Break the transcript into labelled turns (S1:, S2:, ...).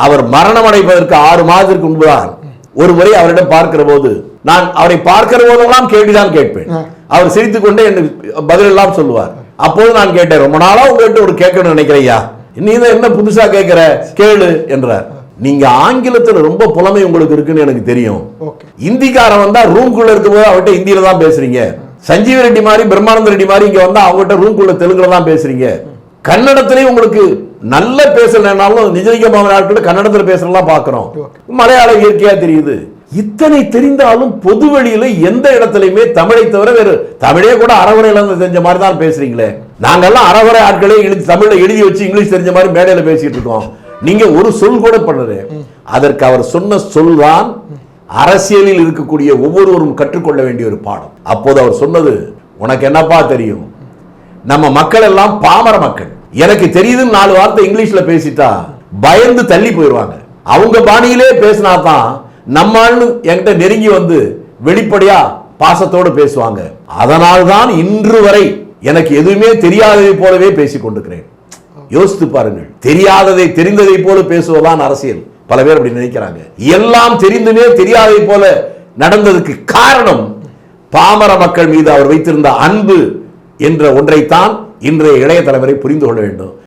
S1: அவர் மரணம் அடைவதற்கு 6 மாதத்திற்கு முன்புதான் ஒரு முறை அவரிடம் பார்க்கிற போது, நான் அவரை பார்க்கிற போதெல்லாம் கேள்விதான் கேட்பேன். அவர் சிரித்துக் கொண்டே பதில் எல்லாம் சொல்லுவார். அப்போது நான் கேட்டேன், ரொம்ப நாளா உங்ககிட்ட ஒரு கேட்கணும்னு நினைக்கிறையா, நீ தான் என்ன புதுசா கேட்கிற, கேளு என்றார். நீங்க ஆங்கிலத்துல ரொம்ப புலமை உங்களுக்கு இருக்குன்னு எனக்கு தெரியும். இந்திக்காரன் வந்தா ரூம்குள்ள இருக்கும்போது அவர்கிட்ட ஹிந்தியில தான் பேசுறீங்க. சஞ்சீவ் ரெட்டி மாதிரி பிரம்மானந்த ரெட்டி மாதிரி இங்க வந்தா அவங்ககிட்ட ரூம்குள்ள தெலுங்குல தான் பேசுறீங்க. கன்னடத்திலேயே உங்களுக்கு நல்ல பேசலனாலும் நிஜலிங்கமான நாட்கள் கன்னடத்தில் பேசலாம் பார்க்கிறோம். மலையாளம் இயற்கையா தெரியுது. இத்தனை தெரிந்தாலும் பொது வெளியில எந்த இடத்துலயுமே தமிழை தவிர வேறு தமிழே கூட அறகுறையில தெரிஞ்ச மாதிரி தான் பேசுறீங்களே. நாங்கெல்லாம் அறகுறை ஆட்களே தமிழ்ல எழுதி வச்சு இங்கிலீஷ் தெரிஞ்ச மாதிரி மேடையில பேசிட்டு இருக்கோம். நீங்க ஒரு சொல் கூட பண்ணது. அதற்கு அவர் சொன்ன சொல்தான் அரசியலில் இருக்கக்கூடிய ஒவ்வொருவரும் கற்றுக்கொள்ள வேண்டிய ஒரு பாடம். அப்போது அவர் சொன்னது, உனக்கு என்னப்பா தெரியும், நம்ம மக்கள் எல்லாம் பாமர மக்கள், எனக்கு தெரியுதுன்னு 4 வார்த்தை இங்கிலீஷ்ல பேசிட்டா பயந்து தள்ளி போயிடுவாங்க. அவங்க பாணியிலே பேசினா தான் நம்மான்னு என்கிட்ட நெருங்கி வந்து வெளிப்படையா பாசத்தோடு பேசுவாங்க. அதனால்தான் இன்று வரை எனக்கு எதுவுமே தெரியாததை போலவே பேசிக் கொண்டிருக்கிறேன். யோசித்து பாருங்கள், தெரியாததை தெரிந்ததை போல பேசுவதுதான் அரசியல். பல பேர் அப்படி நினைக்கிறாங்க. எல்லாம் தெரிந்துமே தெரியாததை போல நடந்ததுக்கு காரணம் பாமர மக்கள் மீது அவர் வைத்திருந்த அன்பு என்ற ஒன்றைத்தான் இன்றைய இளைய தலைவரை புரிந்து கொள்ள வேண்டும்.